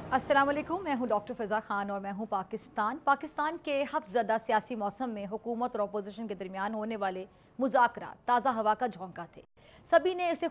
अस्सलाम वालेकुम, मैं हूं डॉक्टर फ़िज़ा ख़ान और मैं हूं पाकिस्तान के हफ़्ज़दा सियासी मौसम में हुकूमत और अपोजिशन के दरमियान होने वाले मुज़ाकरात ताज़ा हवा का झोंका थे। सभी ने इसे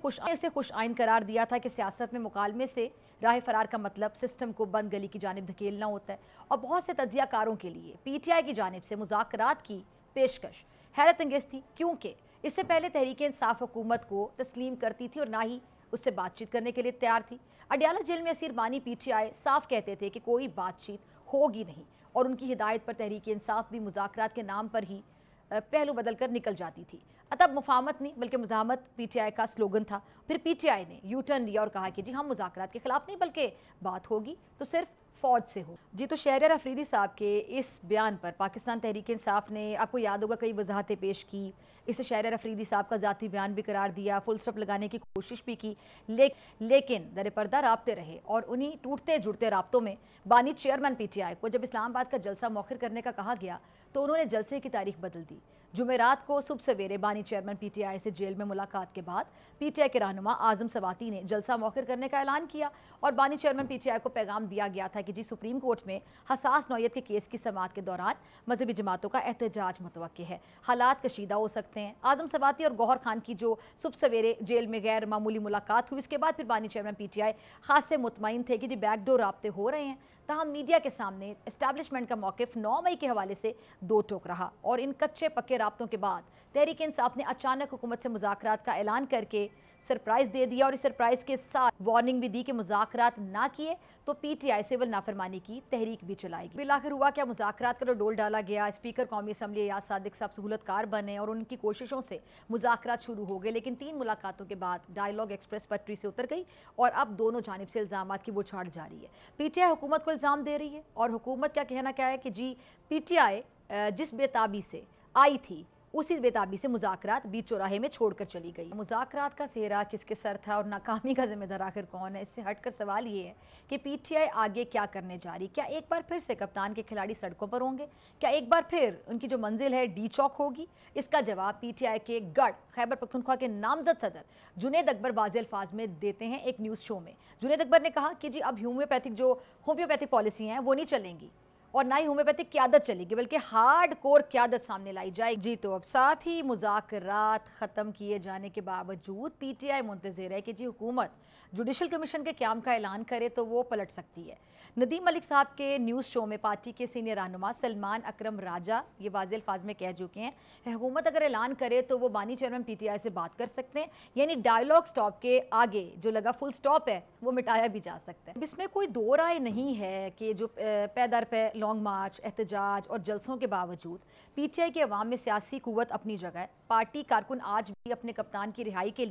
खुश आइन करार दिया था कि सियासत में मुकालमे से राह फरार का मतलब सिस्टम को बंद गली की जानिब धकेलना होता है और बहुत से तज्ज़ियाकारों के लिए PTI की जानिब से मुज़ाकरात की पेशकश हैरत अंगेज़ थी, क्योंकि इससे पहले तहरीक इंसाफ हुकूमत को तस्लीम करती थी और ना ही उससे बातचीत करने के लिए तैयार थी। अडियाला जेल में असीर बानी PTI साफ कहते थे कि कोई बातचीत होगी नहीं और उनकी हिदायत पर तहरीक इंसाफ भी मुज़ाकरात के नाम पर ही पहलू बदल कर निकल जाती थी। तब मुफाहमत नहीं बल्कि मुज़ाहमत PTI का स्लोगन था। फिर PTI ने यू टर्न लिया और कहा कि जी हम मुज़ाकरात के खिलाफ नहीं, बल्कि बात होगी तो सिर्फ फ़ौज से हो। जी तो शहरियार अफरीदी साहब के इस बयान पर पाकिस्तान तहरीक इंसाफ ने, आपको याद होगा, कई वजाहतें पेश की। इसे शहरियार अफरीदी साहब का ज़ाती बयान भी करार दिया, फुल स्टॉप लगाने की कोशिश भी की, लेकिन दरपर्दा राब्ते रहे और उन्हीं टूटते जुड़ते राब्तों में बानी चेयरमैन PTI को जब इस्लामाबाद का जलसा मौखिर करने का कहा गया तो उन्होंने जलसे की तारीख बदल दी। जुमेरात को सुबह सवेरे बानी चेयरमैन PTI से जेल में मुलाकात के बाद PTI के रहनुमा आजम सवाती ने जलसा मौखिर करने का ऐलान किया और बानी चेयरमैन PTI को पैगाम दिया गया था कि जी सुप्रीम कोर्ट में हसास नौयत के केस की समाअत के दौरान मजहबी जमातों का एहतजाज मुतवक्किल है, हालात कशीदा हो सकते हैं। आजम सवाती और गौहर खान की जो सुबह सवेरे जेल में गैर मामूली मुलाकात हुई, उसके बाद फिर बानी चेयरमैन PTI खास से मुतमईन थे कि जी बैकडोर राब्ते हो रहे हैं। तहम मीडिया के सामने एस्टैब्लिशमेंट का मौक़िफ़ 9 मई के हवाले से दो टोक रहा और इन कच्चे पक्के राब्तों के बाद तहरीक इंसाफ ने अचानक हुकूमत से मुज़ाकरात का ऐलान करके सरप्राइज़ दे दिया और इस सरप्राइज़ के साथ वार्निंग भी दी कि मुज़ाकरात ना किए तो PTI सिविल नाफरमानी की तहरीक भी चलाएगी। फिर आखिर हुआ क्या, मुज़ाकरात का डोल डाला गया। स्पीकर कौमी असम्बली अयाज सादिक साहब सहूलतकार बने और उनकी कोशिशों से मुज़ाकरात शुरू हो गए, लेकिन 3 मुलाकातों के बाद डायलॉग एक्सप्रेस पटरी से उतर गई और अब दोनों जानिब से इल्ज़ामात की बौछार जारी है। PTI हुकूमत को इल्ज़ाम दे रही है और हुकूमत का कहना क्या है कि जी PTI जिस बेताबी से आई थी उसी बेताबी से मुज़ाकरात बीच चौराहे में छोड़कर चली गई। मुज़ाकरात का सेहरा किसके सर था और नाकामी का जिम्मेदार आखिर कौन है, इससे हटकर सवाल ये है कि PTI आगे क्या करने जा रही। क्या एक बार फिर से कप्तान के खिलाड़ी सड़कों पर होंगे? क्या एक बार फिर उनकी जो मंजिल है डी चौक होगी? इसका जवाब PTI के गढ़ खैबर पख्तूनख्वा के नामजद सदर जुनैद अकबर वाज़े अल्फाज में देते हैं एक न्यूज़ शो में। जुनैद अकबर ने कहा कि जी अब होम्योपैथिक पॉलिसी हैं वो नहीं चलेंगी और ना ही होम्योपैथिक क़यादत चलेगी, बल्कि हार्ड कोर क़यादत सामने लाई जाएगी। जी तो अब साथ ही मुज़ाकरात ख़त्म किए जाने के बावजूद PTI मुंतज़िर है कि जी हुकूमत जुडिशल कमीशन के क़याम का ऐलान करे तो वो पलट सकती है। नदीम मलिक साहब के न्यूज़ शो में पार्टी के सीनियर रहनुमा सलमान अकरम राजा ये वाज़े अल्फाज में कह चुके हैं, हुकूमत अगर ऐलान करे तो वो बानी चेयरमैन PTI से बात कर सकते हैं, यानी डायलॉग स्टॉप के आगे जो लगा फुल स्टॉप है वो मिटाया भी जा सकता है। इसमें कोई दो राय नहीं है कि जो पे दर पे लॉन्ग मार्च, एहतजाज और जलसों के बावजूद PTI के अवाम में सियासी कुव्वत अपनी जगह है। पार्टी कारकुन आज भी अपने कप्तान की रिहाई के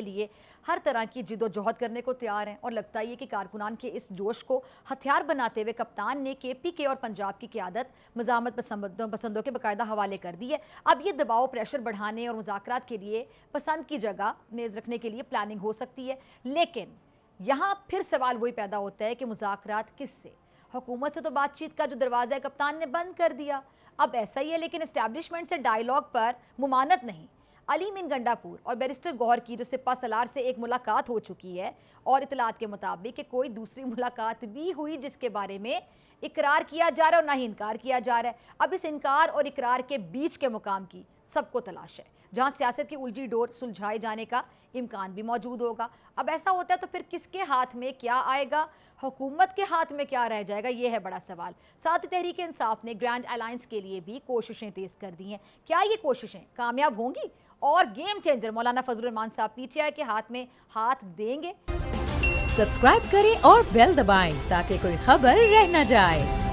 लिए हर तरह की जिदोजहद करने को तैयार हैं और लगता है कि कारकुनान के इस जोश को हथियार बनाते हुए कप्तान ने KPK और पंजाब की क़यादत मज़ाहमत पसंदों के बाकायदा हवाले कर दी है। अब ये दबाव प्रेशर बढ़ाने और मुज़ाकरात के लिए पसंद की जगह मेज़ रखने के लिए प्लानिंग हो सकती है, लेकिन यहाँ फिर सवाल वही पैदा होता है कि मुज़ाकरात किससे? हुकूमत से तो बातचीत का जो दरवाज़ा है कप्तान ने बंद कर दिया। अब ऐसा ही है, लेकिन एस्टैब्लिशमेंट से डायलॉग पर मुमानत नहीं। अली मीन गंडापुर और बैरिस्टर गौहर की जो सिपा सलार से एक मुलाकात हो चुकी है और इतलात के मुताबिक कि कोई दूसरी मुलाकात भी हुई जिसके बारे में इकरार किया जा रहा है और ना ही इनकार किया जा रहा है। अब इस इनकार और इकरार के बीच के मुकाम की सबको तलाश है, जहां सियासत की उलझी डोर सुलझाए जाने का इम्कान भी मौजूद होगा। अब ऐसा होता है तो फिर किसके हाथ में क्या आएगा, हुकूमत के हाथ में क्या रह जाएगा, ये है बड़ा सवाल। साथ ही तहरीक इंसाफ ने ग्रैंड अलायंस के लिए भी कोशिशें तेज कर दी हैं। क्या ये कोशिशें कामयाब होंगी और गेम चेंजर मौलाना फजलुर रहमान साहब PTI के हाथ में हाथ देंगे? सब्सक्राइब करें और बेल दबाएं ताकि कोई खबर रह न जाए।